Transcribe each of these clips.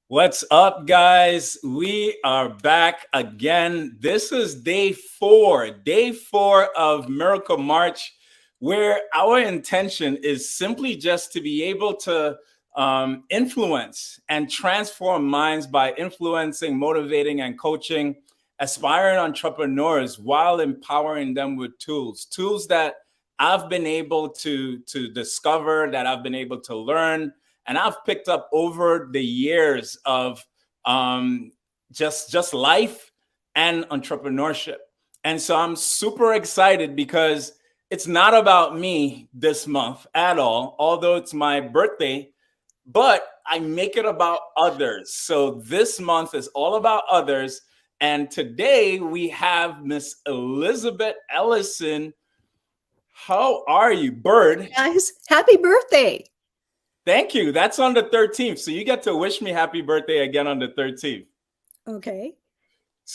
What's up, guys? We are back again. This is day four of Miracle March, where our intention is simply just to be able to influence and transform minds by influencing, motivating, and coaching aspiring entrepreneurs while empowering them with tools that I've been able to discover, that I've been able to learn and I've picked up over the years of um, just life and entrepreneurship. And so I'm super excited because it's not about me this month at all, although it's my birthday, but I make it about others. So this month is all about others. And today we have Miss Elizabeth Ellison. How are you, Bird? Guys, happy birthday. Thank you. That's on the 13th. So you get to wish me happy birthday again on the 13th. Okay.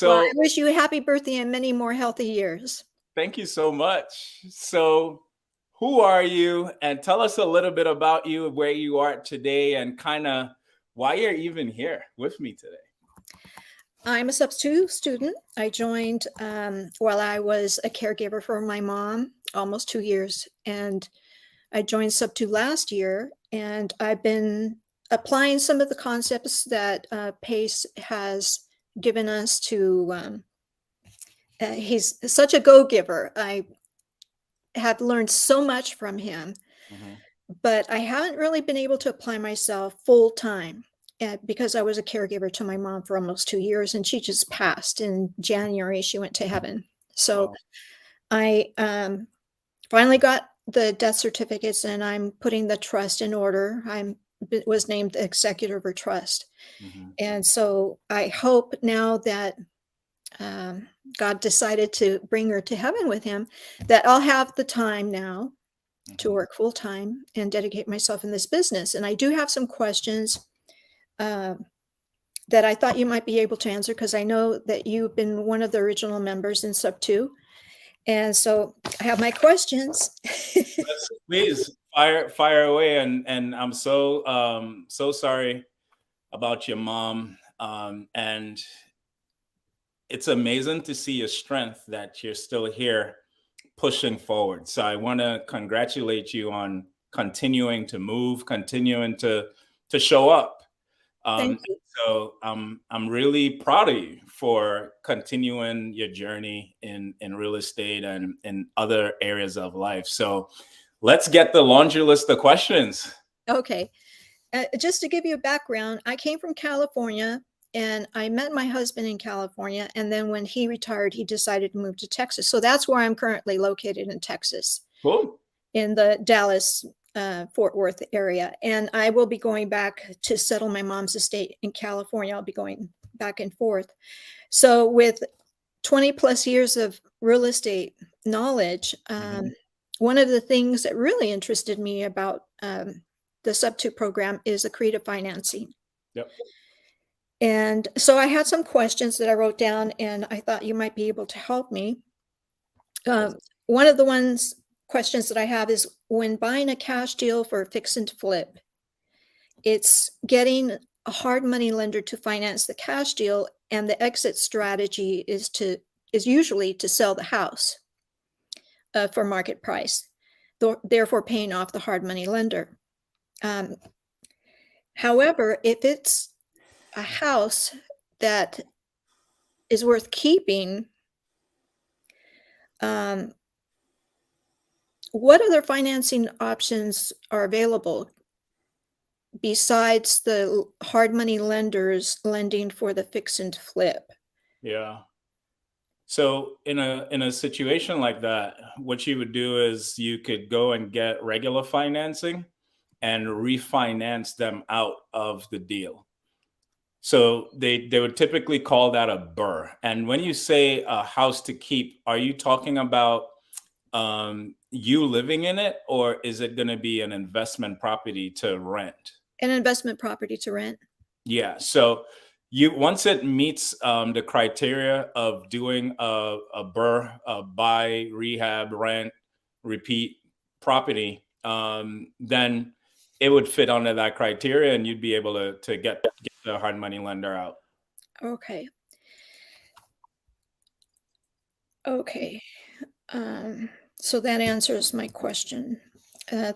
Well, I So wish you a happy birthday and many more healthy years. thank you so much. So who are you? And tell us a little bit about you, where you are today, and kind of why you're even here with me today. I'm a substitute student. I joined while I was a caregiver for my mom, almost 2 years. And I joined Sub 2 last year, and I've been applying some of the concepts that Pace has given us to. He's such a go-giver. I have learned so much from him, but I haven't really been able to apply myself full time because I was a caregiver to my mom for almost 2 years, and she just passed in January. She went to heaven. So Wow. I finally got the death certificates, and I'm putting the trust in order. I was named the executor of her trust. And so I hope now that God decided to bring her to heaven with him, that I'll have the time now to work full time and dedicate myself in this business. And I do have some questions that I thought you might be able to answer, because I know that you've been one of the original members in Sub 2. And so I have my questions. Please fire away. And I'm so sorry about your mom. And it's amazing to see your strength that you're still here pushing forward. So I want to congratulate you on continuing to move, continuing to show up. Thank you. So I'm really proud of you for continuing your journey in real estate and in other areas of life. So let's get the laundry list of questions. Okay. Just to give you a background, I came from California, and I met my husband in California. And then when he retired, he decided to move to Texas. So that's where I'm currently located, in Texas, Cool. in the Dallas, Fort Worth area. And I will be going back to settle my mom's estate in California. I'll be going back and forth. So with 20 plus years of real estate knowledge, one of the things that really interested me about the Sub 2 program is the creative financing. Yep. And so I had some questions that I wrote down, and I thought you might be able to help me. One of the questions that I have is, when buying a cash deal for a fix and flip, it's getting a hard money lender to finance the cash deal, and the exit strategy is usually to sell the house for market price, therefore paying off the hard money lender. However, if it's a house that is worth keeping, what other financing options are available besides the hard money lenders lending for the fix and flip? Yeah. So in a situation like that, what you would do is you could go and get regular financing and refinance them out of the deal. So they would typically call that a BRRRR. And when you say a house to keep, are you talking about you living in it, or is it going to be an investment property to rent? An investment property to rent. Yeah. So once it meets the criteria of doing a BRRRR, a buy, rehab, rent, repeat property, then it would fit under that criteria, and you'd be able to get the hard money lender out. Okay. Okay. So that answers my question. Uh,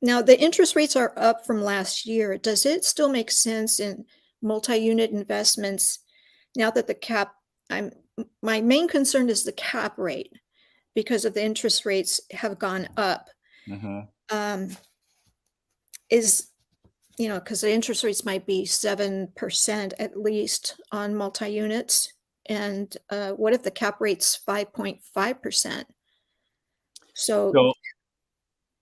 Now, the interest rates are up from last year. Does it still make sense in multi-unit investments now that the cap, I'm my main concern is the cap rate because of the interest rates have gone up. Mm-hmm. Um, is, because the interest rates might be 7% at least on multi-units. And what if the cap rate's 5.5%? So, So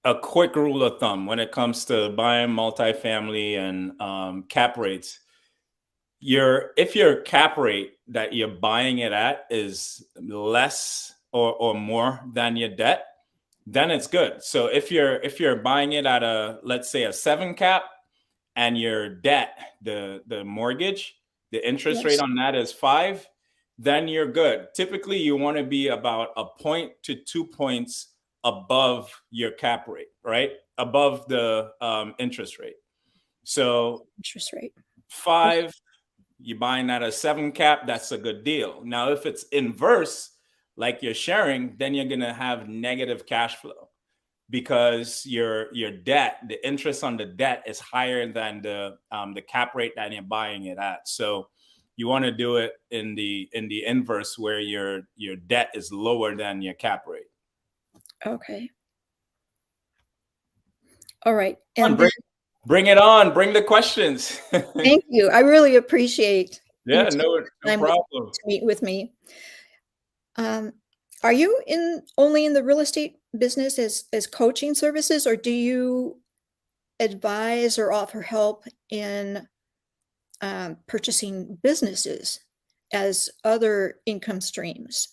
a quick rule of thumb when it comes to buying multifamily and cap rates, if your cap rate that you're buying it at is less or more than your debt, then it's good. So if you're buying it at a, let's say, a 7 cap, and your debt, the mortgage, the interest rate yes, on that is 5, then you're good. Typically, you want to be about a point to 2 points above your cap rate, right? Above the interest rate. So interest rate. 5, you buying at a 7 cap, that's a good deal. Now, if it's inverse, like you're sharing, then you're gonna have negative cash flow because your debt, the interest on the debt is higher than the cap rate that you're buying it at. So you want to do it in the inverse where your debt is lower than your cap rate. Okay. All right. Come on, And then bring it on. Bring the questions. thank you. I really appreciate you Yeah, taking no the time problem. to meet with me. Um, are you only in the real estate business as coaching services, or do you advise or offer help in purchasing businesses as other income streams?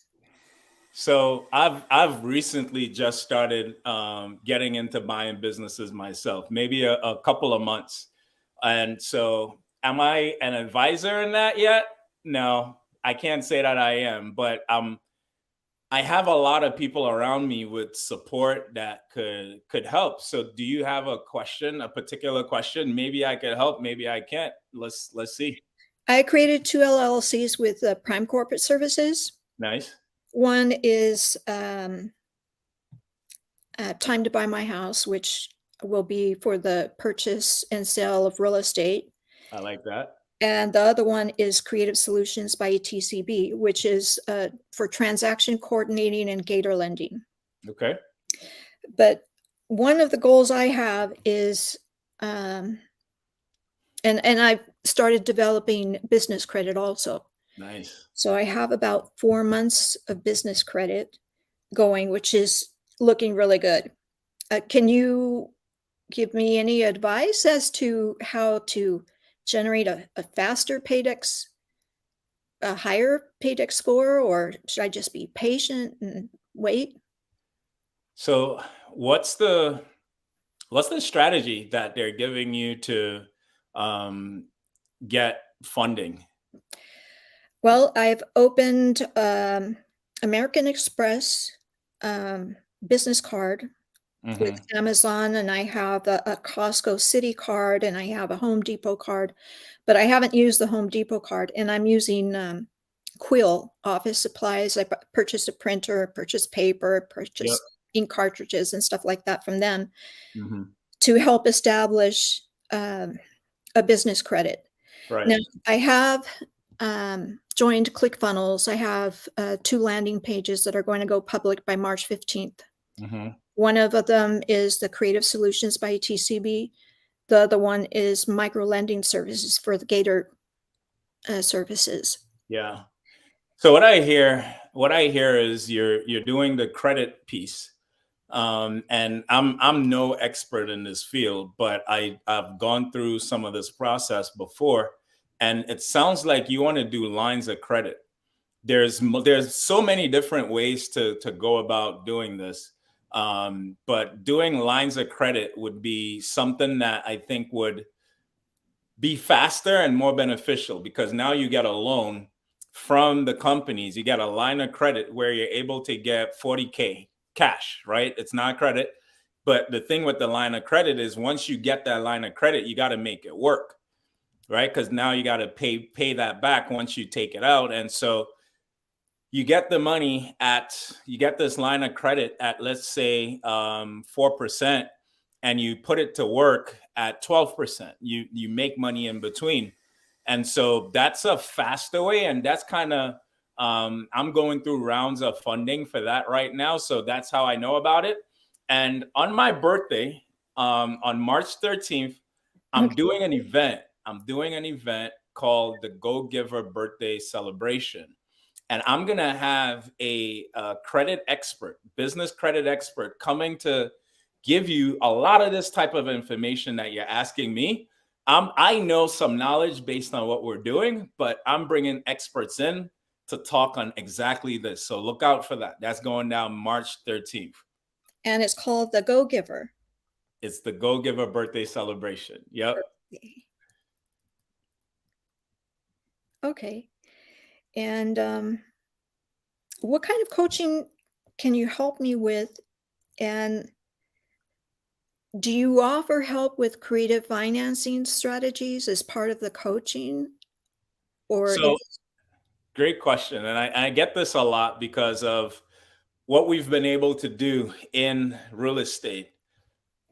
So I've recently just started getting into buying businesses myself, maybe a couple of months. And so am I an advisor in that yet? No, I can't say that I am, but I have a lot of people around me with support that could help. So do you have a question, a particular question? Maybe I could help, maybe I can't. Let's see. I created two LLCs with Prime Corporate Services. Nice. One is Time to Buy My House, which will be for the purchase and sale of real estate. I like that. And the other one is Creative Solutions by TCB, which is for transaction coordinating and gator lending. Okay. But one of the goals I have is, and I've started developing business credit also. Nice. So I have about 4 months of business credit going, which is looking really good. Can you give me any advice as to how to generate a faster paydex, a higher paydex score, or should I just be patient and wait? So what's the strategy that they're giving you to um, get funding? Well, I've opened American Express business card with Hmm. Amazon, and I have a Costco City card, and I have a Home Depot card, but I haven't used the Home Depot card, and I'm using Quill office supplies. I purchased a printer, purchased paper, Yep. purchased ink cartridges and stuff like that from them Hmm. to help establish a business credit. Right. Now, I have joined ClickFunnels. I have 2 landing pages that are going to go public by March 15th. Hmm. One of them is the Creative Solutions by TCB. The other one is micro lending services for the Gator services. Yeah. So what I hear is you're doing the credit piece. And I'm no expert in this field, but I've gone through some of this process before, and it sounds like you want to do lines of credit. There's so many different ways to go about doing this, but doing lines of credit would be something that I think would be faster and more beneficial because now you get a loan from the companies. You get a line of credit where you're able to get 40K cash, right? It's not credit. But the thing with the line of credit is once you get that line of credit, you got to make it work. right? Because now you got to pay that back once you take it out. And so you get the money you get this line of credit at, let's say, 4%, and you put it to work at 12%. You make money in between. And so that's a faster way. And that's kind of, I'm going through rounds of funding for that right now. So that's how I know about it. And on my birthday, on March 13th, I'm doing an event. I'm doing an event called the Go Giver Birthday Celebration. And I'm going to have a credit expert, business credit expert, coming to give you a lot of this type of information that you're asking me. I know some knowledge based on what we're doing, but I'm bringing experts in to talk on exactly this. So look out for that. That's going down March 13th. And it's called the Go Giver. It's the Go Giver Birthday Celebration. Yep. Okay. And what kind of coaching can you help me with? And do you offer help with creative financing strategies as part of the coaching? Or So great question. And I get this a lot because of what we've been able to do in real estate.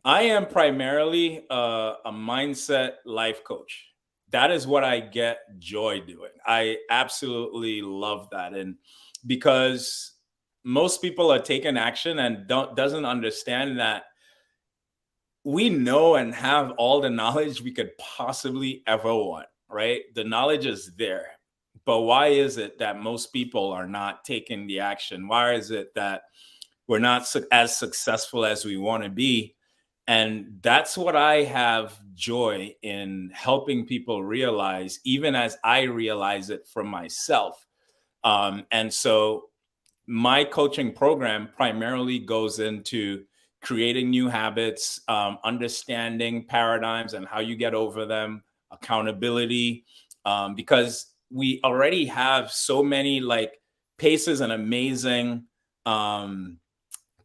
I am primarily a mindset life coach. That is what I get joy doing. I absolutely love that. And because most people are taking action and doesn't understand that we know and have all the knowledge we could possibly ever want, right? The knowledge is there. But why is it that most people are not taking the action? Why is it that we're not as successful as we want to be? And that's what I have joy in helping people realize, even as I realize it for myself. And so my coaching program primarily goes into creating new habits, understanding paradigms and how you get over them, accountability, because we already have so many, like, Pace is an amazing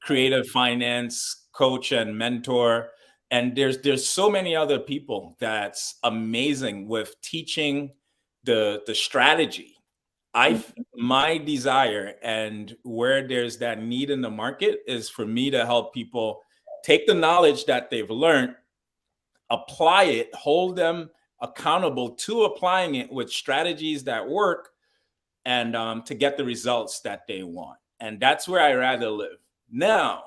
creative finance coach and mentor, and there's so many other people that's amazing with teaching the strategy. My desire and where there's that need in the market is for me to help people take the knowledge that they've learned, apply it, hold them accountable to applying it with strategies that work, and to get the results that they want. And that's where I rather live. Now,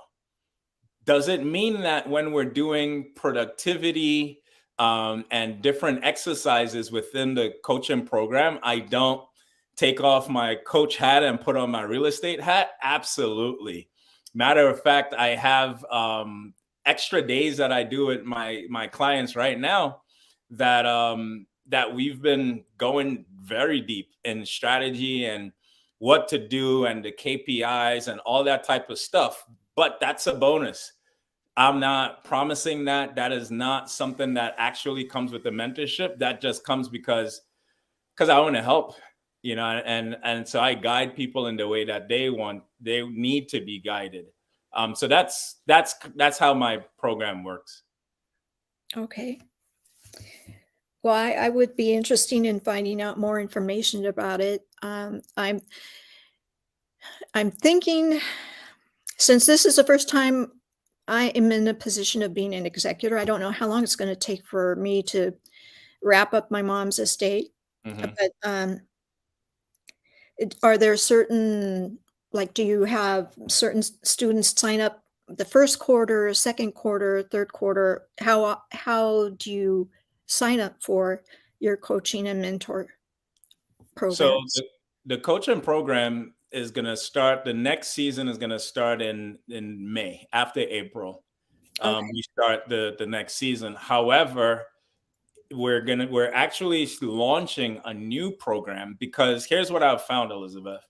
does it mean that when we're doing productivity and different exercises within the coaching program, I don't take off my coach hat and put on my real estate hat? Absolutely. Matter of fact, I have extra days that I do with my clients right now that that we've been going very deep in strategy and what to do and the KPIs and all that type of stuff. But that's a bonus. I'm not promising that. That is not something that actually comes with the mentorship. That just comes because I want to help, and so I guide people in the way that they need to be guided. So that's how my program works. Okay. Well, I would be interested in finding out more information about it. I'm thinking, since this is the first time I am in a position of being an executor, I don't know how long it's going to take for me to wrap up my mom's estate. Mm-hmm. But are there certain, like, do you have certain students sign up the first quarter, second quarter, third quarter? How do you sign up for your coaching and mentor So programs? the coaching program is going to start. The next season is going to start in May, after April. Okay. We start the next season. However, we're actually launching a new program, because here's what I've found, Elizabeth.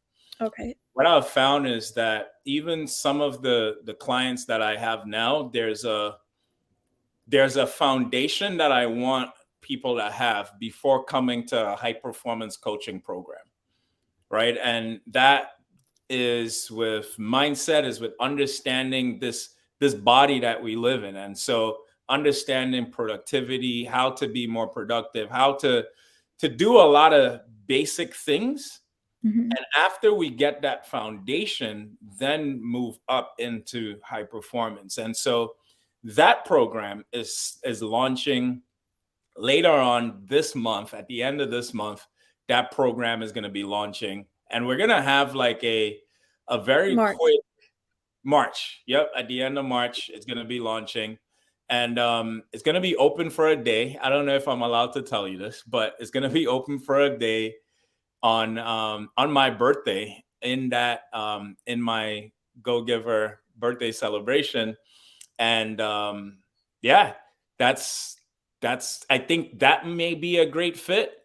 Okay. What I've found is that even some of the clients that I have now, there's a foundation that I want people to have before coming to a high performance coaching program, right? And that is with mindset, is with understanding this body that we live in. And so understanding productivity, how to be more productive, how to do a lot of basic things. Mhm. And after we get that foundation, then move up into high performance. And so that program is launching later on this month. At the end of this month, that program is going to be launching, and we're going to have like a very March. quick March. Yep, at the end of March, it's going to be launching, and it's going to be open for a day. I don't know if I'm allowed to tell you this, but it's going to be open for a day on my birthday, in that in my Go Giver birthday celebration. And yeah, that's I think that may be a great fit.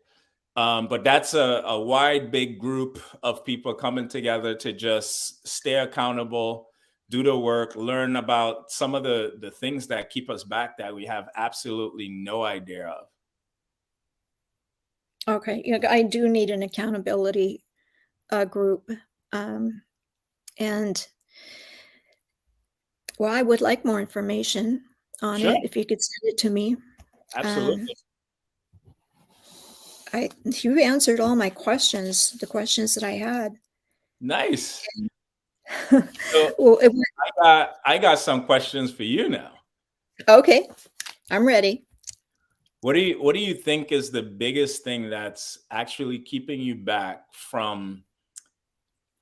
But that's a wide, big group of people coming together to just stay accountable, do the work, learn about some of the things that keep us back that we have absolutely no idea of. Okay, yeah, I do need an accountability group, and well, I would like more information on Sure, it if you could send it to me. Um, absolutely. you answered all my questions, the questions that I had. Nice. So Well, I got some questions for you now. okay, I'm ready. What do you think is the biggest thing that's actually keeping you back from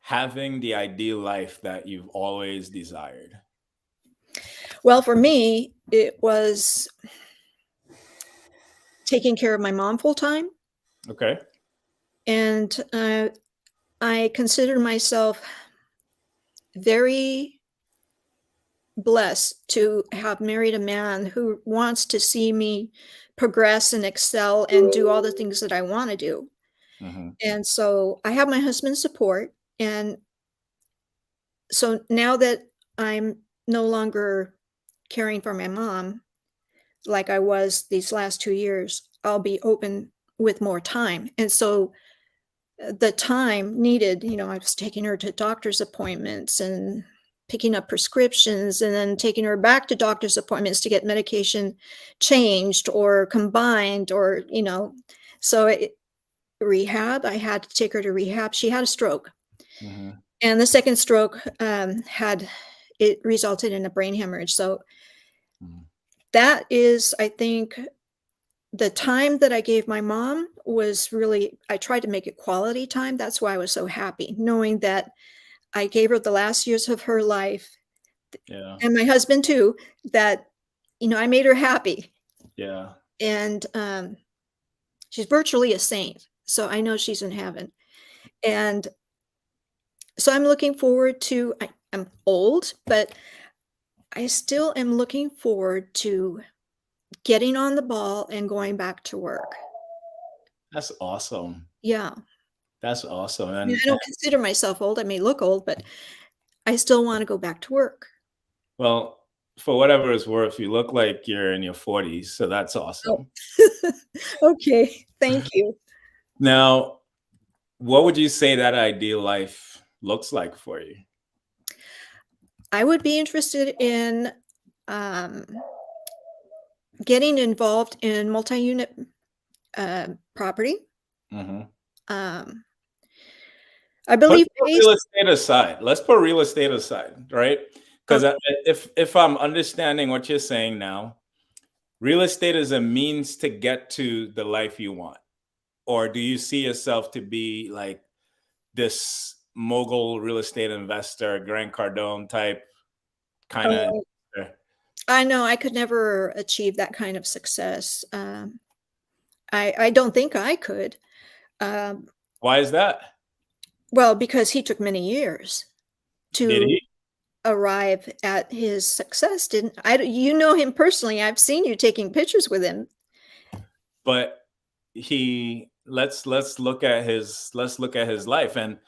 having the ideal life that you've always desired? Well, for me, it was taking care of my mom full time, Okay. and I consider myself very blessed to have married a man who wants to see me progress and excel and do all the things that I want to do. Hmm. And so I have my husband's support. And so now that I'm no longer caring for my mom like I was these last 2 years, I'll be open with more time. And so the time needed, I was taking her to doctor's appointments and picking up prescriptions and then taking her back to doctor's appointments to get medication changed or combined so rehab, I had to take her to rehab. She had a stroke, Hmm. and the second stroke had it resulted in a brain hemorrhage. So that is, I think, the time that I gave my mom was really, I tried to make it quality time. That's why I was so happy, knowing that I gave her the last years of her life, Yeah. and my husband too, that, I made her happy. Yeah. And she's virtually a saint. So I know she's in heaven. And so I'm looking forward to, I'm old, but I still am looking forward to getting on the ball and going back to work. That's awesome. Yeah. That's awesome. I mean, And I don't consider myself old. I may look old, but I still want to go back to work. well, for whatever it's worth, you look like you're in your 40s, so that's Oh, awesome. okay. Thank you. Now, what would you say that ideal life looks like for you? I would be interested in um, getting involved in multi-unit property. Hmm. Um, I Let's believe put pace. real estate aside. Let's put real estate aside, right? Because Okay. if I'm understanding what you're saying now, real estate is a means to get to the life you want. Or do you see yourself to be like this mogul real estate investor, Grant Cardone type kind of Oh, investor? I know I could never achieve that kind of success. I don't think I could. Um, Why is that? well, because he took many years Did to he? arrive at his success, didn't I? You know him personally. I've seen you taking pictures with him. But he let's look at his life, and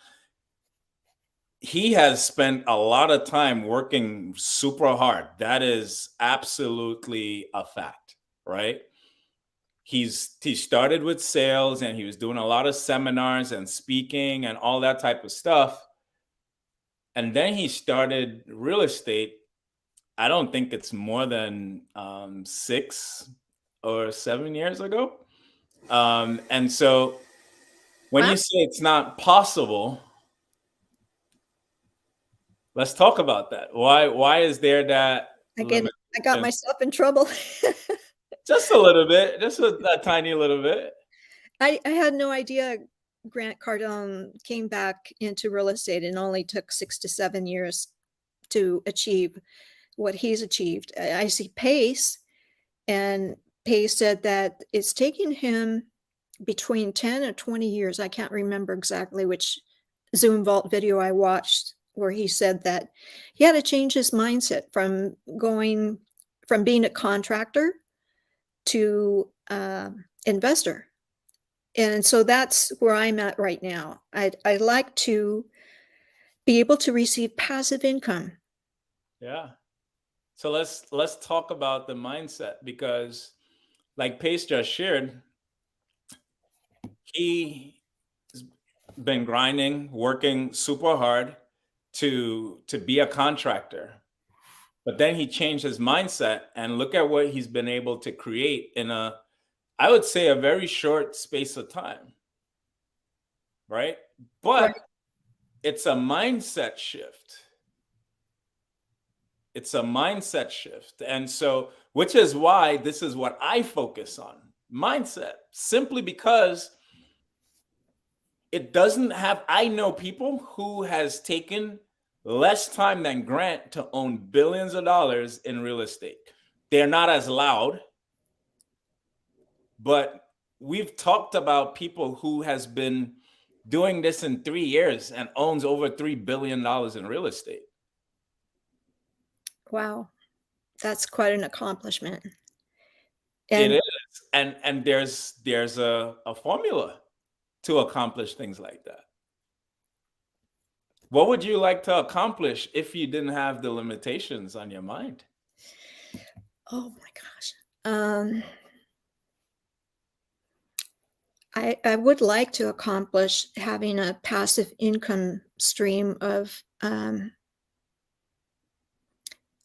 he has spent a lot of time working super hard. That is absolutely a fact, right? He started with sales, and he was doing a lot of seminars and speaking and all that type of stuff. And then he started real estate, I don't think it's more than 6 or 7 years ago. And so when Wow. you say it's not possible, let's talk about that. Why is there that Again, I got limitation? myself in trouble. Just a little bit, just a tiny little bit. I had no idea Grant Cardone came back into real estate and only took 6 to 7 years to achieve what he's achieved. I see Pace, and Pace said that it's taken him between 10 and 20 years. I can't remember exactly which Zoom Vault video I watched where he said that he had to change his mindset from being a contractor to investor. And so that's where I'm at right now. I'd like to be able to receive passive income. Yeah. So let's talk about the mindset, because like Pace just shared, he's been grinding, working super hard to be a contractor. But then he changed his mindset, and look at what he's been able to create in I would say, a very short space of time, right? Right. But it's a mindset shift. It's a mindset shift. And so, which is why this is what I focus on, mindset, simply because it doesn't have, I know people who has taken less time than Grant to own billions of dollars in real estate. They're not as loud, but we've talked about people who has been doing this in 3 years and owns over $3 billion in real estate. Wow. That's quite an accomplishment. It And is. And there's a formula to accomplish things like that. What would you like to accomplish if you didn't have the limitations on your mind? oh my gosh. I would like to accomplish having a passive income stream of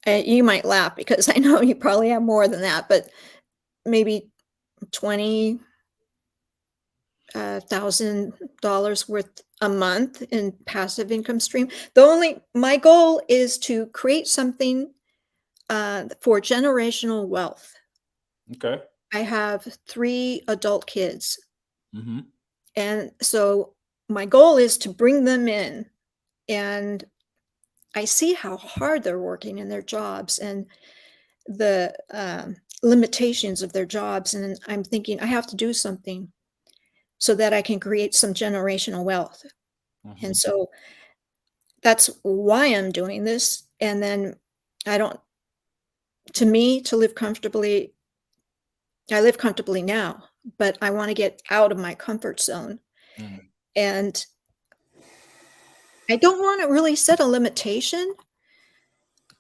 you might laugh because I know you probably have more than that, but maybe 20 $1,000 worth a month in passive income stream. My goal is to create something for generational wealth. Okay. I have 3 adult kids, Mm-hmm. and so my goal is to bring them in, and I see how hard they're working in their jobs and the limitations of their jobs, and I'm thinking I have to do something so that I can create some generational wealth. Mm-hmm. And so that's why I'm doing this. And then I don't, to me, to live comfortably, I live comfortably now, but I want to get out of my comfort zone. Mm-hmm. And I don't want to really set a limitation,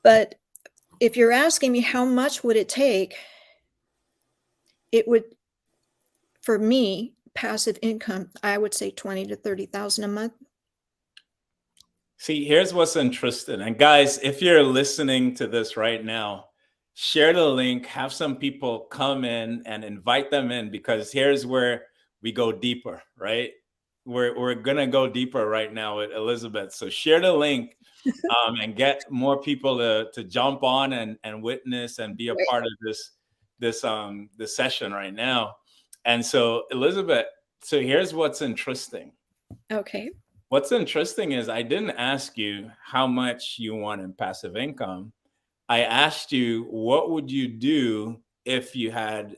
but if you're asking me how much would it take, it would, for me, passive income, I would say 20 to 30,000 a month. See, here's what's interesting. And guys, if you're listening to this right now, share the link, have some people come in and invite them in, because here's where we go deeper, right? We're gonna go deeper right now with Elizabeth. So share the link, and get more people to jump on and witness and be a Right. part of this session right now. And so, Elizabeth, so here's what's interesting. Okay. What's interesting is I didn't ask you how much you want in passive income. I asked you, what would you do if you had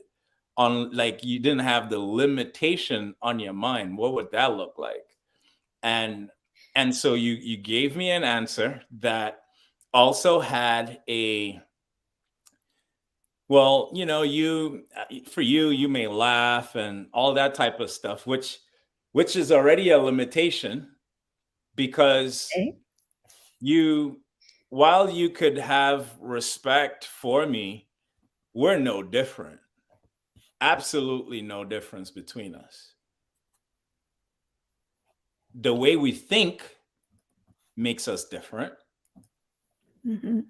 like you didn't have the limitation on your mind? What would that look like? And and so you gave me an answer that also had a, well, you, for you, you may laugh and all that type of stuff, which is already a limitation, because Okay. you, while you could have respect for me, we're no different. Absolutely no difference between us. The way we think makes us different. Mm-hmm.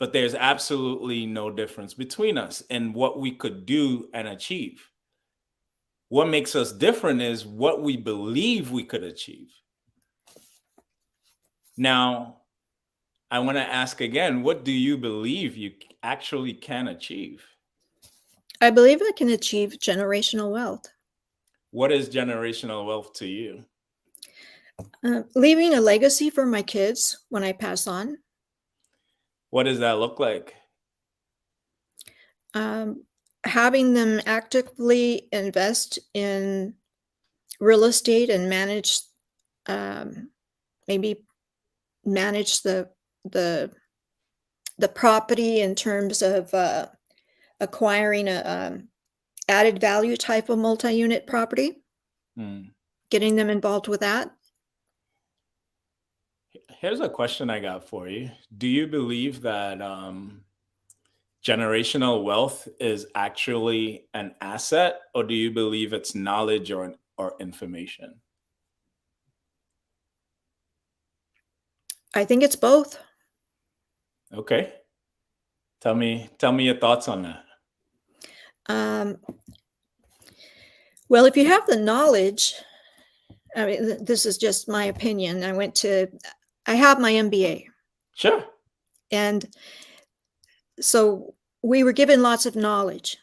but there's absolutely no difference between us and what we could do and achieve. What makes us different is what we believe we could achieve. Now, I want to ask again, what do you believe you actually can achieve? I believe I can achieve generational wealth. What is generational wealth to you? Leaving a legacy for my kids when I pass on. What does that look like? Having them actively invest in real estate and maybe manage the property in terms of acquiring a added value type of multi-unit property, Hmm. getting them involved with that. Here's a question I got for you. Do you believe that generational wealth is actually an asset, or do you believe it's knowledge or information? I think it's both. Okay. Tell me your thoughts on that. Um, well, if you have the knowledge, I mean, this is just my opinion. I have my MBA, Sure. and so we were given lots of knowledge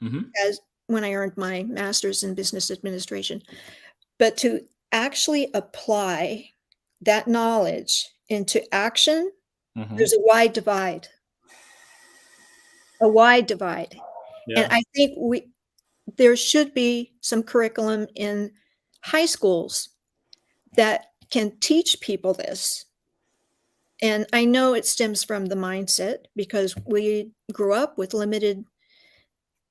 Hmm. as when I earned my master's in business administration. But to actually apply that knowledge into action, Hmm. there's a wide divide. A wide divide. And Yeah. I think there should be some curriculum in high schools that can teach people this. And I know it stems from the mindset because we grew up with limited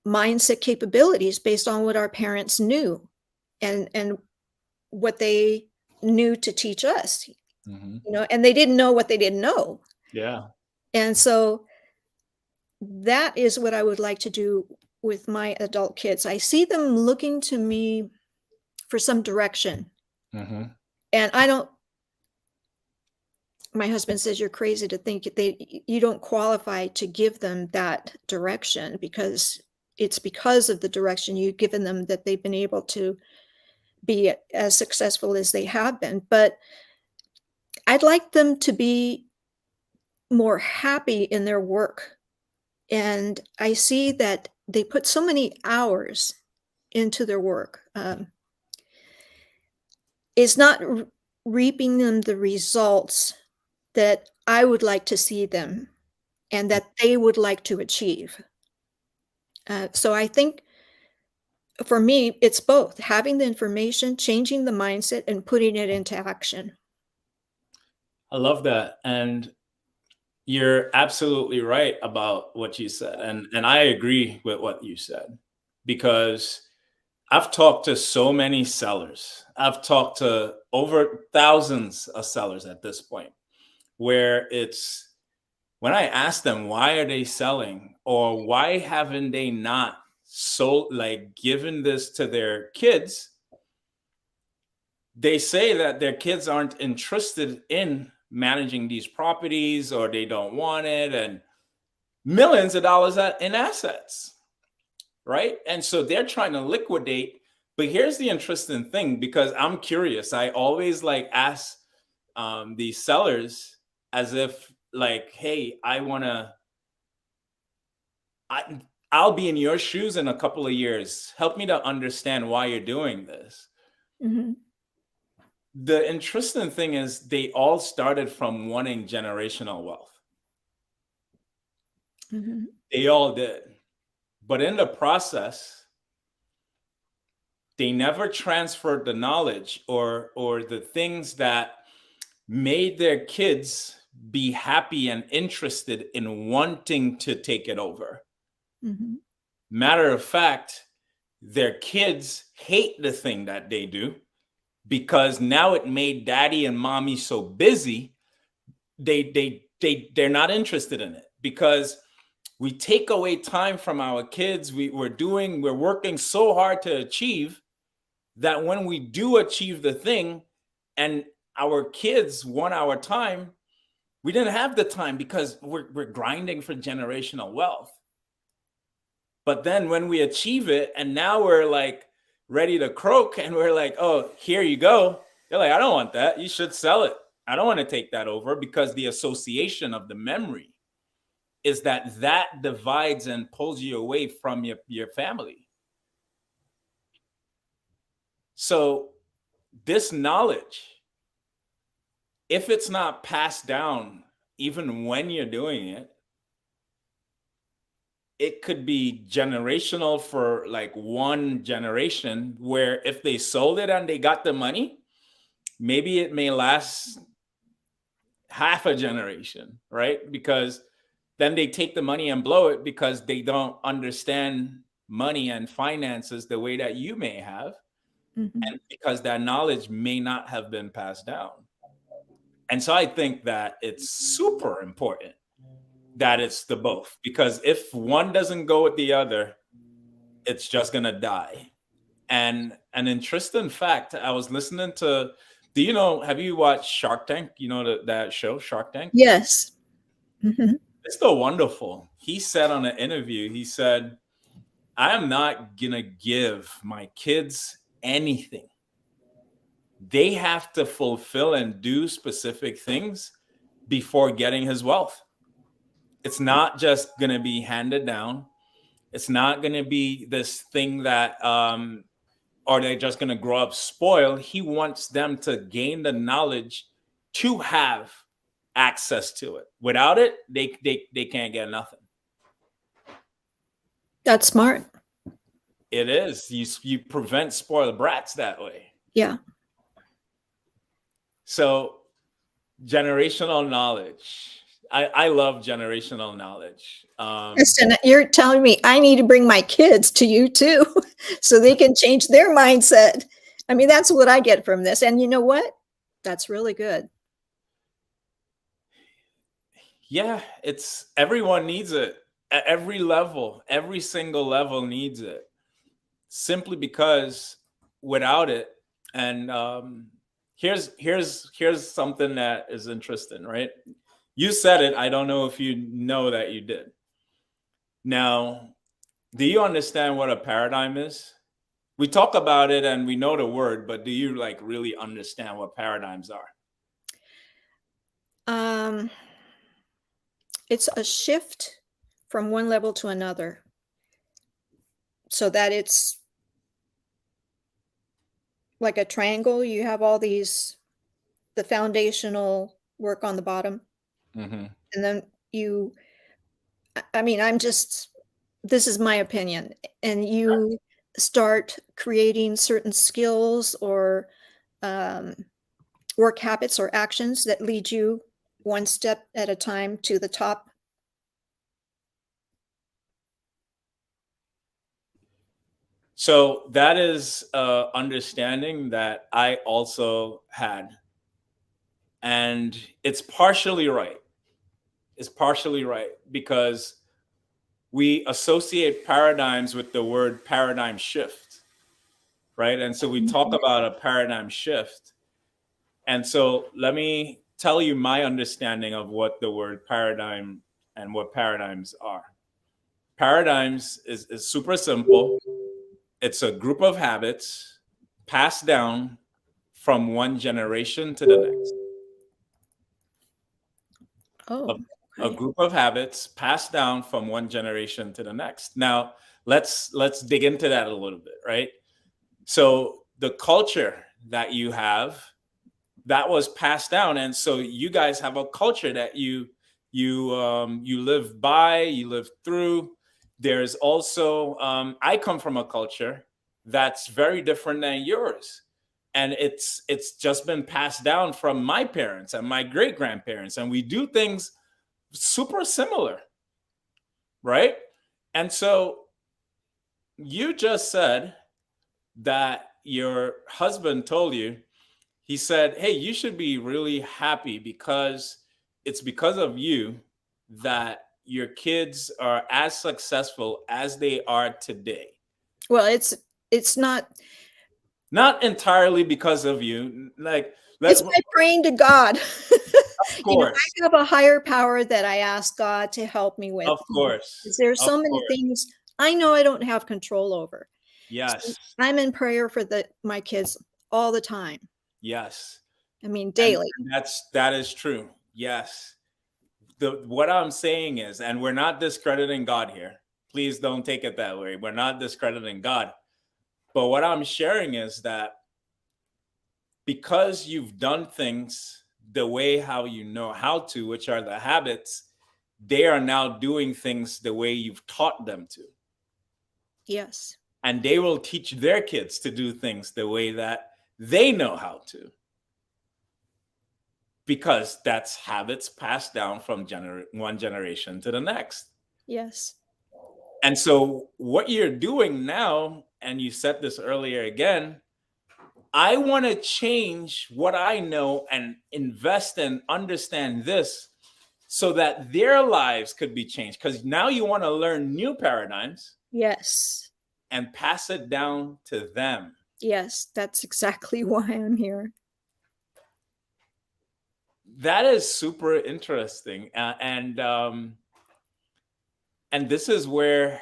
mindset capabilities based on what our parents knew and what they knew to teach us, Hmm. and they didn't know what they didn't know. Yeah. And so that is what I would like to do with my adult kids. I see them looking to me for some direction. Hmm. And my husband says you're crazy to think you don't qualify to give them that direction because it's because of the direction you've given them that they've been able to be as successful as they have been. But I'd like them to be more happy in their work. And I see that they put so many hours into their work. It's not reaping them the results that I would like to see them and that they would like to achieve. So I think for me, it's both having the information, changing the mindset, and putting it into action. I love that. And you're absolutely right about what you said. And I agree with what you said because I've talked to so many sellers. I've talked to over thousands of sellers at this point, where it's when I ask them why are they selling or why haven't they not sold, like given this to their kids, they say that their kids aren't interested in managing these properties or they don't want it, and millions of dollars in assets, right? And so they're trying to liquidate. But here's the interesting thing, because I'm curious, I always like ask these sellers as if like, hey, I, I'll be in your shoes in a couple of years. Help me to understand why you're doing this. Mhm, The interesting thing is they all started from wanting generational wealth. mhm, They all did. But in the process, they never transferred the knowledge or the things that made their kids be happy and interested in wanting to take it over. mhm, Matter of fact, their kids hate the thing that they do because now it made daddy and mommy so busy, they're not interested in it because we take away time from our kids. We're working so hard to achieve that when we do achieve the thing and our kids want our time, We didn't have the time because we're grinding for generational wealth. But then when we achieve it and now we're like ready to croak and we're like, oh, here you go. They're like, I don't want that. You should sell it. I don't want to take that over, because the association of the memory is that divides and pulls you away from your family. So this knowledge, if it's not passed down, even when you're doing it, it could be generational for like one generation, where if they sold it and they got the money, maybe it may last half a generation, right? Because then they take the money and blow it because they don't understand money and finances the way that you may have. Mhm. And because that knowledge may not have been passed down. And so I think that it's super important that it's the both, because if one doesn't go with the other, it's just gonna die. And an interesting fact, I was listening to, have you watched Shark Tank? You know that show, Shark Tank? Yes. Mm-hmm. It's so wonderful. He said on an interview, he said, I am not gonna give my kids anything. They have to fulfill and do specific things before getting his wealth. It's not just going to be handed down. It's not going to be this thing that, or they're just going to grow up spoiled. He wants them to gain the knowledge to have access to it. Without it, they can't get nothing. That's smart. It is. You prevent spoiled brats that way. Yeah. So generational knowledge. I love generational knowledge. Kristen, you're telling me I need to bring my kids to you too, so they can change their mindset. I mean, that's what I get from this. And you know what? That's really good. Yeah, everyone needs it at every level. Every single level needs it, simply because without it, and here's something that is interesting, right? You said it. I don't know if you know that you did. Now, do you understand what a paradigm is? We talk about it and we know the word, but do you like really understand what paradigms are? It's a shift from one level to another, so that it's like a triangle. You have all the foundational work on the bottom. Mm-hmm. And then this is my opinion, and you start creating certain skills or work habits or actions that lead you one step at a time to the top. So that is understanding that I also had. And it's partially right. It's partially right because we associate paradigms with the word paradigm shift, right? And so we talk about a paradigm shift. And so let me tell you my understanding of what the word paradigm and what paradigms are. Paradigms is super simple. It's a group of habits passed down from one generation to the next. Oh, A group of habits passed down from one generation to the next. Now, let's dig into that a little bit, right? So the culture that you have, that was passed down, and so you guys have a culture that you live by, you live through. There's also I come from a culture that's very different than yours, and it's just been passed down from my parents and my great grandparents, and we do things super similar, right? And so you just said that your husband told you, he said, hey, you should be really happy because it's because of you that your kids are as successful as they are today. well, it's not Not entirely because of you. Like, it's by praying to God. course, I have a higher power that I ask God to help me with. of course, 'Cause there's of so many course. things I know I don't have control over. So Yes, I'm in prayer for my kids all the time. yes. I mean, And daily. that is true. Yes. What I'm saying is, and we're not discrediting God here. Please don't take it that way. We're not discrediting God. But what I'm sharing is that because you've done things the way how you know how to, which are the habits, they are now doing things the way you've taught them to. Yes. And they will teach their kids to do things the way that they know how to, because that's habits passed down from one generation to the next. Yes. And so, what you're doing now, and you said this earlier again, I want to change what I know and invest and understand this so that their lives could be changed. Because now you want to learn new paradigms Yes. and pass it down to them. Yes. That's exactly why I'm here. That is super interesting. And this is where,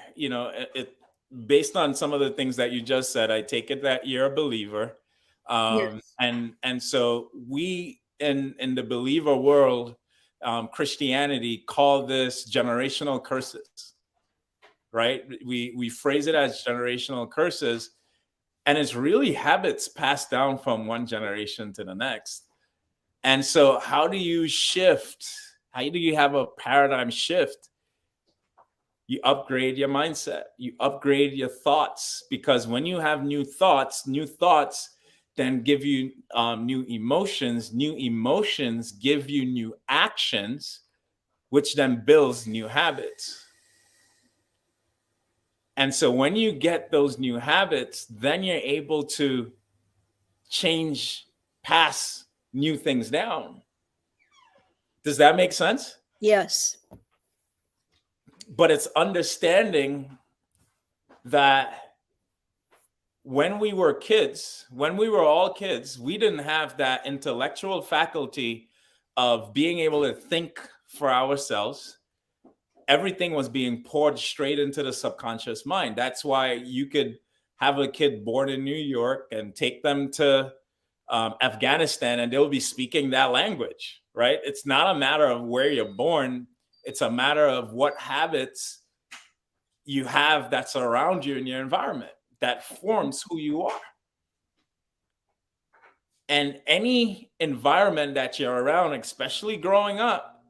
based on some of the things that you just said, I take it that you're a believer. Yes. And so we in the believer world, Christianity, call this generational curses, right? We phrase it as generational curses, and it's really habits passed down from one generation to the next. And so how do you shift? How do you have a paradigm shift? You upgrade your mindset, you upgrade your thoughts, because when you have new thoughts then give you new emotions give you new actions, which then builds new habits. And so when you get those new habits, then you're able to change, pass new things down. Does that make sense? Yes. But it's understanding that when we were kids, when we were all kids, we didn't have that intellectual faculty of being able to think for ourselves. Everything was being poured straight into the subconscious mind. That's why you could have a kid born in New York and take them to Afghanistan and they'll be speaking that language, right? It's not a matter of where you're born, it's a matter of what habits you have that's around you in your environment that forms who you are. And any environment that you're around, especially growing up,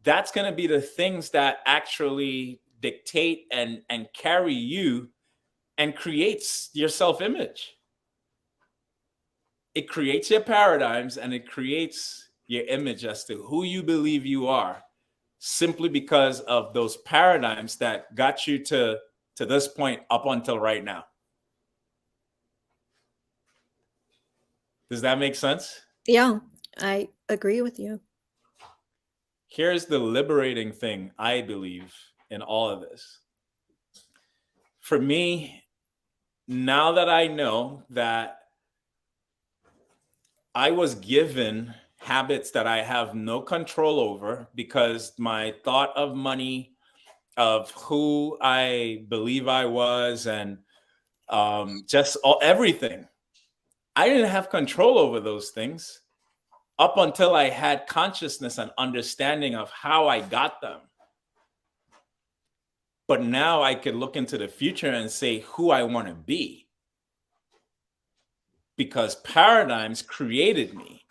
that's going to be the things that actually dictate and carry you and creates your self-image. It creates your paradigms and it creates your image as to who you believe you are, simply because of those paradigms that got you to this point up until right now. Does that make sense? Yeah. I agree with you. Here's the liberating thing, I believe, in all of this. For me, now that I know that I was given habits that I have no control over because my thought of money, of who I believe I was, and everything, I didn't have control over those things up until I had consciousness and understanding of how I got them. But now I could look into the future and say who I want to be, because paradigms created me.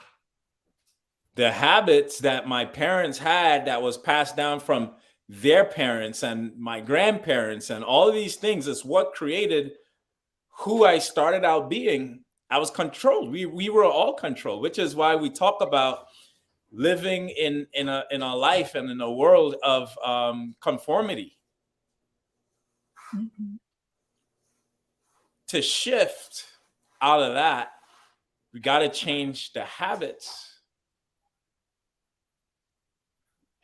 The habits that my parents had that was passed down from their parents and my grandparents and all of these things is what created who I started out being. I was controlled. We were all controlled, which is why we talk about living in a life and in a world of conformity. Mm-hmm. To shift out of that, we got to change the habits.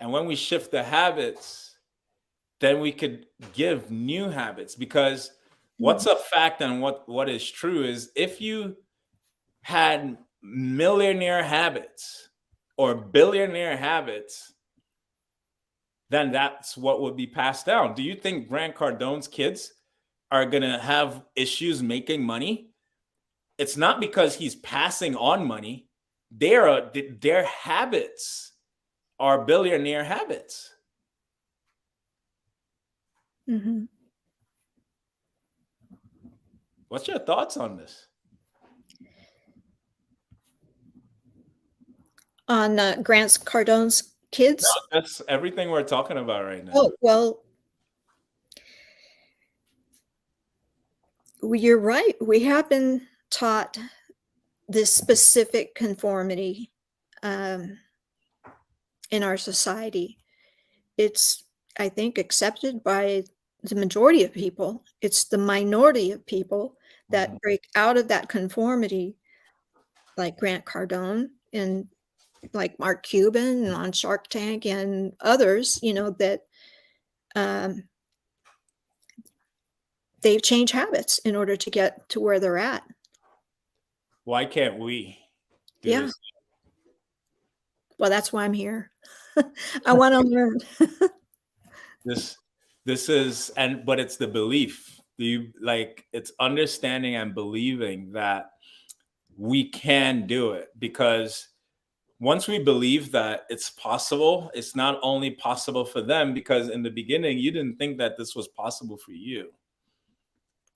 And when we shift the habits, then we could give new habits. Because what's a fact and what is true is, if you had millionaire habits, or billionaire habits, then that's what would be passed down. Do you think Grant Cardone's kids are going to have issues making money? It's not because he's passing on money. Their habits are billionaire habits. Mm-hmm. What's your thoughts on this? On Grant Cardone's kids? That's everything we're talking about right now. Oh, well, you're right. We have been taught this specific conformity in our society. It's, I think, accepted by the majority of people. It's the minority of people that break out of that conformity, like Grant Cardone and like Mark Cuban and on Shark Tank and others, that they've changed habits in order to get to where they're at. Why can't we do Yeah. this? Well, that's why I'm here. I want to learn. This is, but it's the belief. It's understanding and believing that we can do it, because once we believe that it's possible, it's not only possible for them, because in the beginning you didn't think that this was possible for you.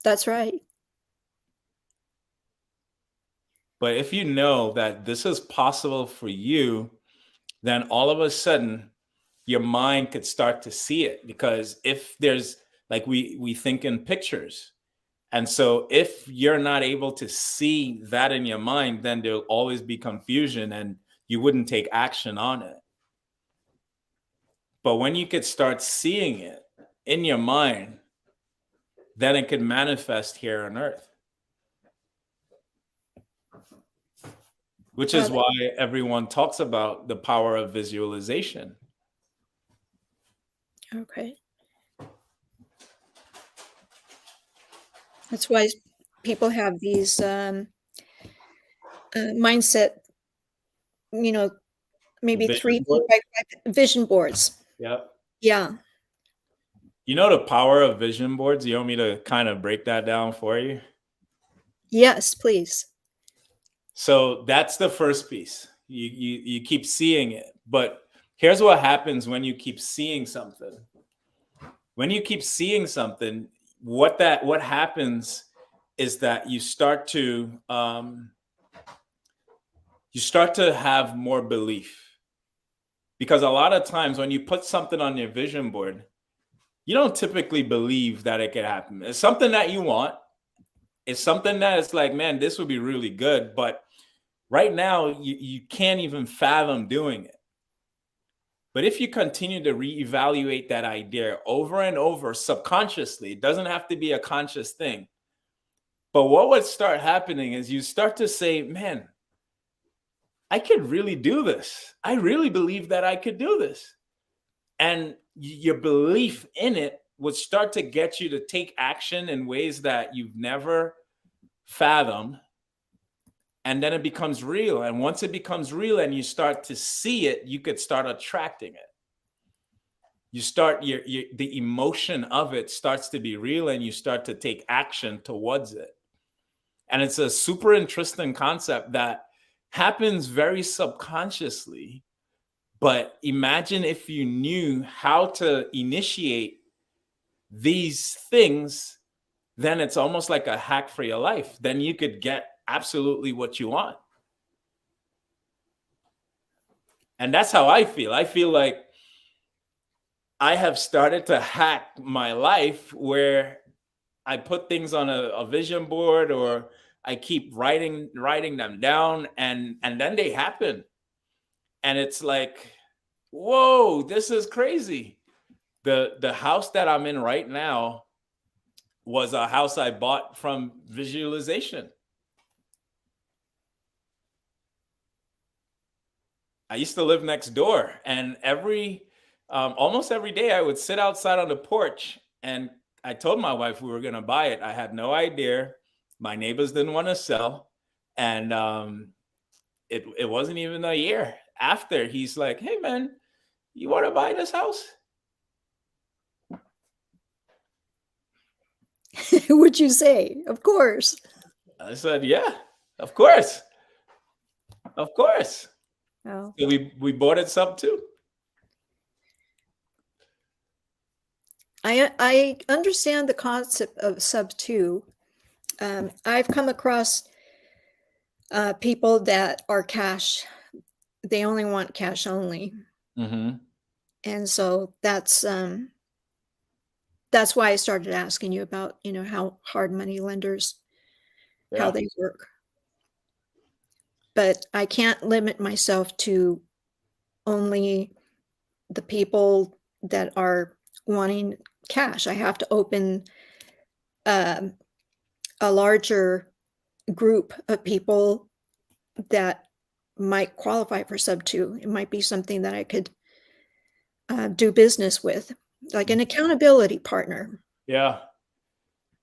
That's right. But if you know that this is possible for you, then all of a sudden your mind could start to see it. Because if there's, like, we think in pictures. And so if you're not able to see that in your mind, then there'll always be confusion and you wouldn't take action on it. But when you could start seeing it in your mind, then it could manifest here on earth. Which is why everyone talks about the power of visualization. Okay. That's why people have these mindset, maybe Vision 3, 4, board? 5 vision boards. Yep. Yeah. You know the power of vision boards? You want me to kind of break that down for you? Yes, please. So that's the first piece. You keep seeing it. But here's what happens when you keep seeing something. When you keep seeing something, what happens is that you start to have more belief. Because a lot of times when you put something on your vision board, you don't typically believe that it could happen. It's something that you want. It's something that it's like, man, this would be really good. But right now, you can't even fathom doing it. But if you continue to reevaluate that idea over and over subconsciously, it doesn't have to be a conscious thing. But what would start happening is you start to say, man, I could really do this. I really believe that I could do this. And your belief in it would start to get you to take action in ways that you've never fathomed. And then it becomes real. And once it becomes real and you start to see it, you could start attracting it. You start the emotion of it starts to be real, and you start to take action towards it. And it's a super interesting concept that happens very subconsciously. But imagine if you knew how to initiate these things, then it's almost like a hack for your life. Then you could get absolutely what you want. And that's how I feel. I feel like I have started to hack my life, where I put things on a vision board, or I keep writing them down, and then they happen. And it's like, whoa, this is crazy. The house that I'm in right now was a house I bought from visualization. I used to live next door, and almost every day I would sit outside on the porch, and I told my wife we were going to buy it. I had no idea. My neighbors didn't want to sell. And it wasn't even a year after, he's like, hey man, you want to buy this house? Would you say? Of course. I said, yeah, of course. Of course. Oh. So we bought it sub 2. I understand the concept of sub 2. I've come across people that are cash. They only want cash only. Mm-hmm. And so that's why I started asking you about, how hard money lenders, how Yeah. they work. But I can't limit myself to only the people that are wanting cash. I have to open a larger group of people that might qualify for sub 2. It might be something that I could do business with, like an accountability partner. Yeah.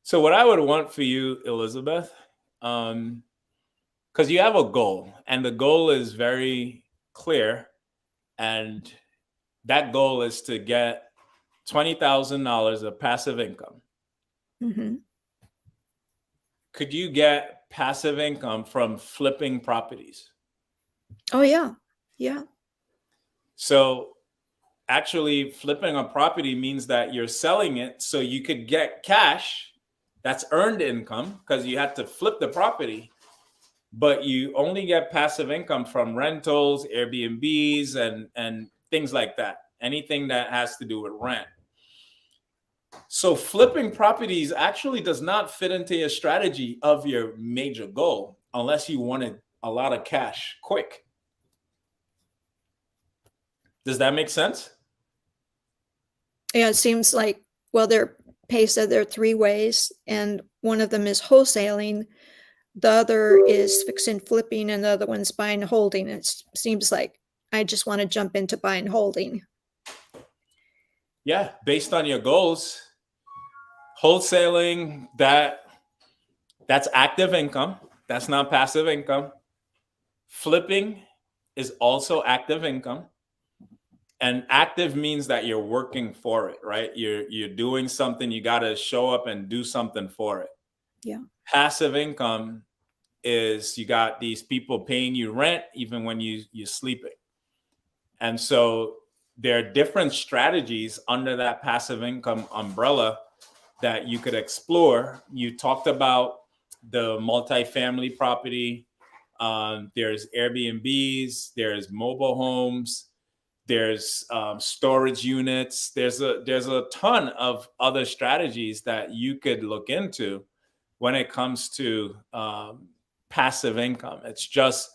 So what I would want for you, Elizabeth, because you have a goal, and the goal is very clear, and that goal is to get $20,000 of passive income. Mm-hmm. Could you get passive income from flipping properties? Oh, yeah. Yeah. So actually, flipping a property means that you're selling it so you could get cash. That's earned income because you had to flip the property, but you only get passive income from rentals, Airbnbs, and things like that. Anything that has to do with rent. So flipping properties actually does not fit into your strategy of your major goal unless you wanted a lot of cash quick. Does that make sense? Yeah, it seems like, well, Pay said there are 3 ways, and one of them is wholesaling. The other is fix and flipping, and the other one's buying and holding. It seems like I just want to jump into buy and holding. Yeah, based on your goals. Wholesaling, that's active income. That's not passive income. Flipping is also active income. And active means that you're working for it, right? You're doing something, you got to show up and do something for it. Yeah. Passive income is you got these people paying you rent even when you're sleeping. And so there are different strategies under that passive income umbrella that you could explore. You talked about the multifamily property. There's Airbnbs, there's mobile homes, there's storage units. There's a ton of other strategies that you could look into when it comes to passive income. It's just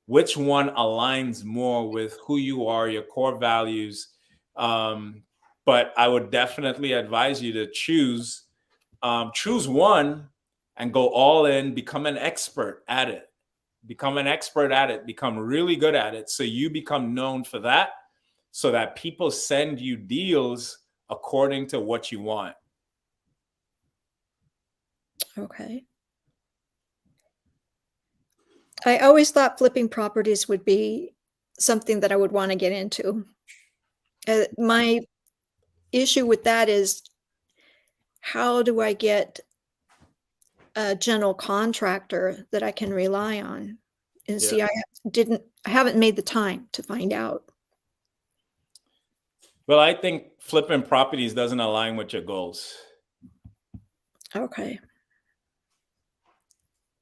which one aligns more with who you are, your core values. But I would definitely advise you to choose one and go all in, become an expert at it. Become an expert at it, become really good at it. So you become known for that so that people send you deals according to what you want. Okay. I always thought flipping properties would be something that I would want to get into. My issue with that is, how do I get a general contractor that I can rely on? And see, I haven't made the time to find out. Well, I think flipping properties doesn't align with your goals. Okay.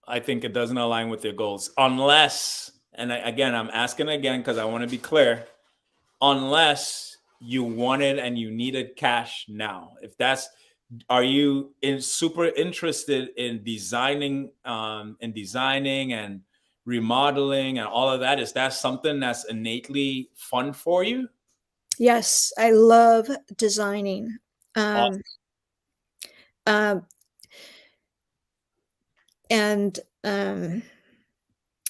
I think it doesn't align with your goals unless, and again, I'm asking again because I want to be clear, unless you wanted and you needed cash now. If that's, are you super interested in designing and remodeling and all of that? Is that something that's innately fun for you? Yes, I love designing. Awesome. And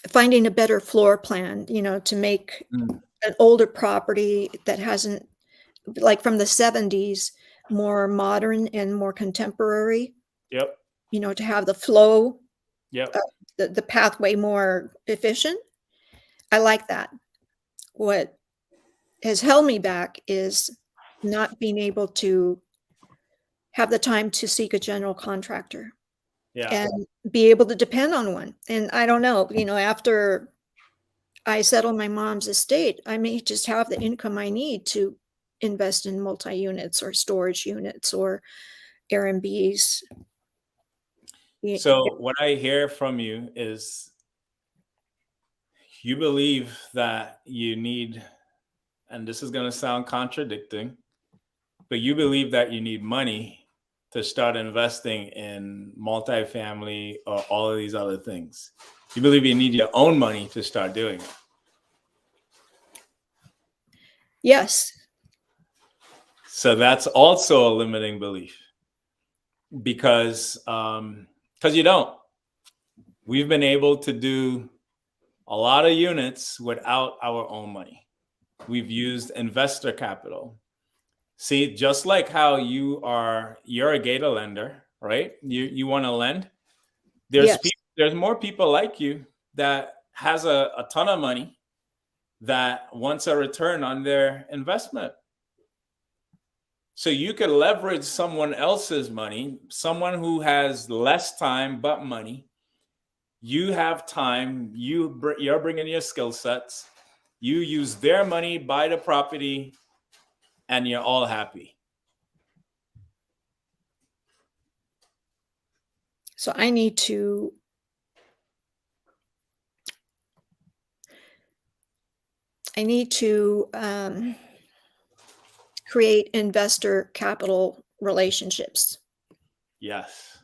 finding a better floor plan, to make an older property that hasn't, like from the 70s, more modern and more contemporary. Yep. To have the flow, Yep. the pathway more efficient. I like that. What has held me back is not being able to have the time to seek a general contractor Yeah. and be able to depend on one. And I don't know, after I settle my mom's estate, I may just have the income I need to invest in multi-units or storage units or Airbnbs. So what I hear from you is you believe that you need, and this is going to sound contradicting, but you believe that you need money to start investing in multifamily or all of these other things. You believe you need your own money to start doing it. Yes. So that's also a limiting belief because you don't. We've been able to do a lot of units without our own money. We've used investor capital. See, just like how you're a Gator lender, right? You want to lend. Yes. There's more people like you that has a ton of money that wants a return on their investment. So you could leverage someone else's money, someone who has less time but money. You have time. You're bringing your skill sets. You use their money, buy the property, and you're all happy. So I need to create investor capital relationships. Yes.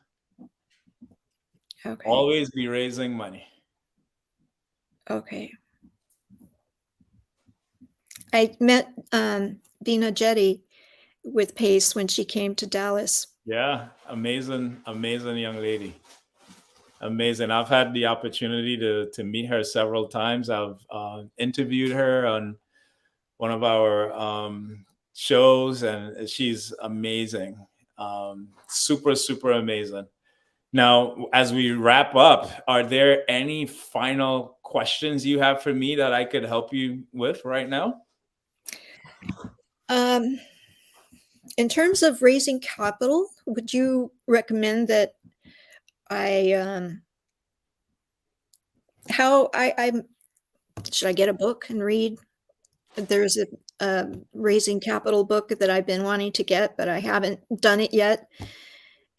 Okay. Always be raising money. Okay. I met Vina Jetty with Pace when she came to Dallas. Yeah, amazing, amazing young lady. Amazing. I've had the opportunity to meet her several times. I've interviewed her on one of our shows, and she's amazing. Super, super amazing. Now, as we wrap up, are there any final questions you have for me that I could help you with right now? In terms of raising capital, would you recommend that I should I get a book and read? There's a raising capital book that I've been wanting to get, but I haven't done it yet,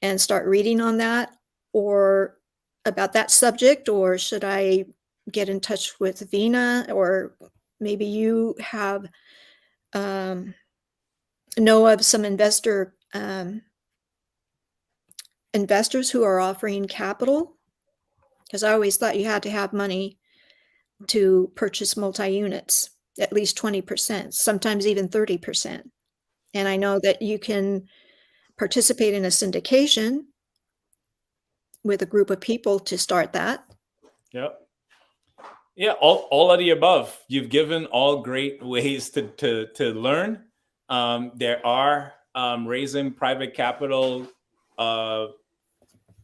and start reading on that or about that subject, or should I get in touch with Vina, or maybe you have know of some investors who are offering capital? Because I always thought you had to have money to purchase multi-units, at least 20%, sometimes even 30%. And I know that you can participate in a syndication with a group of people to start that. Yep. Yeah, all of the above. You've given all great ways to learn. There are raising private capital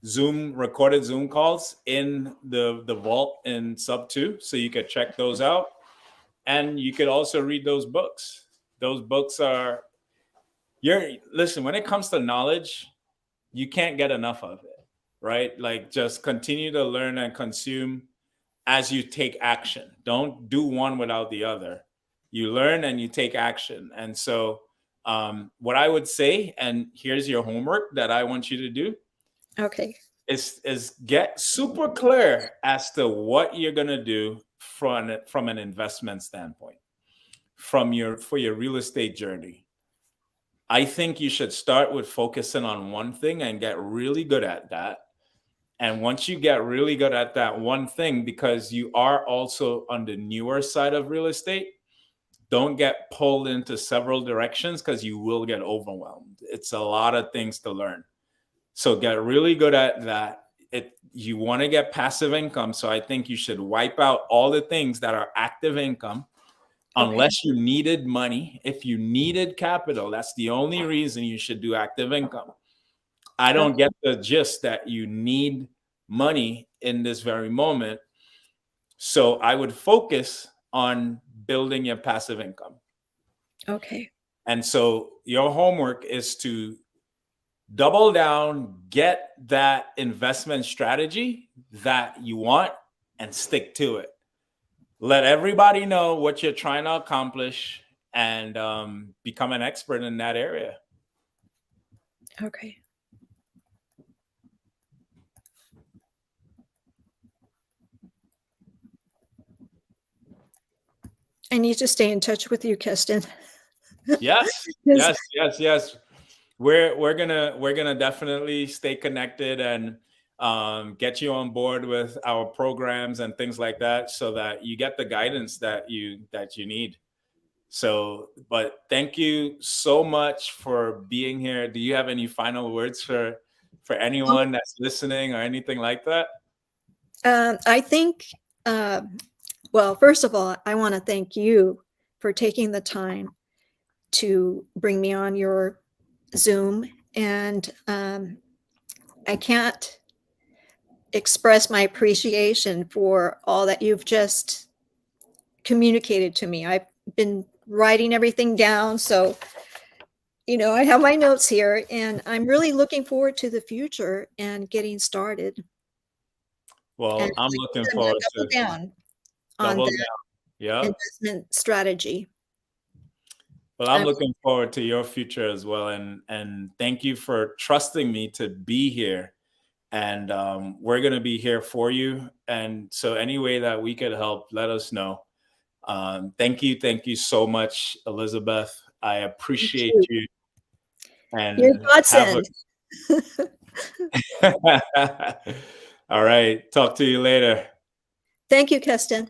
recorded Zoom calls in the vault in sub 2, so you could check those out, and you could also read those books. Those books are listen, when it comes to knowledge, you can't get enough of it, right? Like, just continue to learn and consume as you take action. Don't do one without the other. You learn and you take action. And so what I would say, and here's your homework that I want you to do, Okay. is get super clear as to what you're going to do from an investment standpoint for your real estate journey. I think you should start with focusing on one thing and get really good at that. And once you get really good at that one thing, because you are also on the newer side of real estate, don't get pulled into several directions because you will get overwhelmed. It's a lot of things to learn. So get really good at that. You want to get passive income. So I think you should wipe out all the things that are active income, unless you needed money. If you needed capital, that's the only reason you should do active income. I don't get the gist that you need money in this very moment. So I would focus on building your passive income. Okay. And so your homework is to double down, get that investment strategy that you want, and stick to it. Let everybody know what you're trying to accomplish, and become an expert in that area. Okay. I need to stay in touch with you, Keston. Yes, yes, yes, yes. We're gonna definitely stay connected and get you on board with our programs and things like that, so that you get the guidance that you need. So, but thank you so much for being here. Do you have any final words for anyone that's listening or anything like that? I think, well, first of all, I want to thank you for taking the time to bring me on your Zoom. And I can't express my appreciation for all that you've just communicated to me. I've been writing everything down. So, I have my notes here, and I'm really looking forward to the future and getting started. Well, And I'm like looking I said, I'm forward going to to double down on double that down. Yeah. investment strategy. Well, I'm looking forward to your future as well, and thank you for trusting me to be here. And we're gonna be here for you. And so, any way that we could help, let us know. Thank you so much, Elizabeth. I appreciate you. You're And have godsend. a all right. Talk to you later. Thank you, Keston.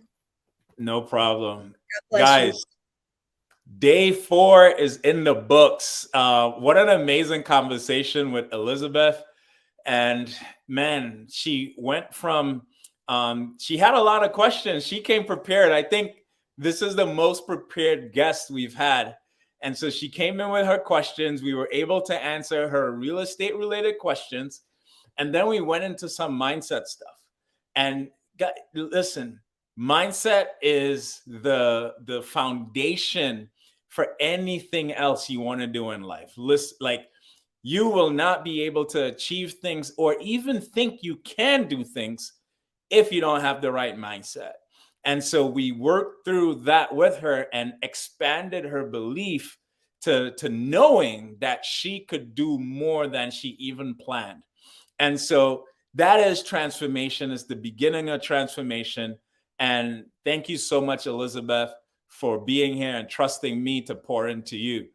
No problem. God bless you. Guys, day 4 is in the books. What an amazing conversation with Elizabeth. And man, she went from, she had a lot of questions. She came prepared. I think this is the most prepared guest we've had. And so she came in with her questions. We were able to answer her real estate related questions. And then we went into some mindset stuff. And listen, mindset is the foundation for anything else you want to do in life. Listen, like, you will not be able to achieve things or even think you can do things if you don't have the right mindset. And so we worked through that with her and expanded her belief to knowing that she could do more than she even planned. And so that is transformation, is the beginning of transformation. And thank you so much, Elizabeth, for being here and trusting me to pour into you.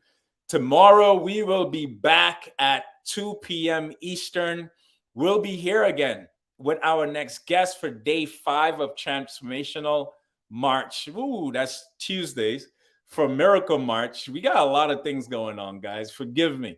Tomorrow, we will be back at 2 p.m. Eastern. We'll be here again with our next guest for day 5 of Transformational March. Ooh, that's Tuesdays for Miracle March. We got a lot of things going on, guys. Forgive me.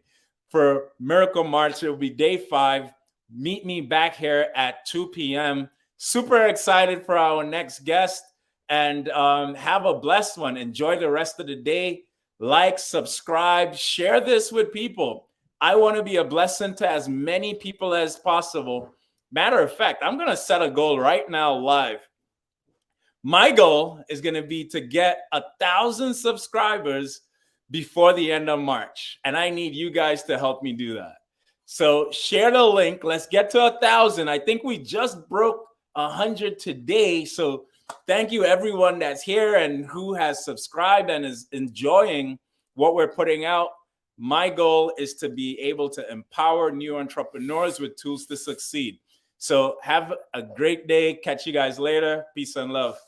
For Miracle March, it'll be day 5. Meet me back here at 2 p.m. Super excited for our next guest, and have a blessed one. Enjoy the rest of the day. Like, subscribe, share this with people. I want to be a blessing to as many people as possible. Matter of fact, I'm going to set a goal right now live. My goal is going to be to get 1,000 subscribers before the end of March. And I need you guys to help me do that. So share the link. Let's get to 1,000. I think we just broke 100 today. So thank you, everyone that's here and who has subscribed and is enjoying what we're putting out. My goal is to be able to empower new entrepreneurs with tools to succeed. So have a great day. Catch you guys later. Peace and love.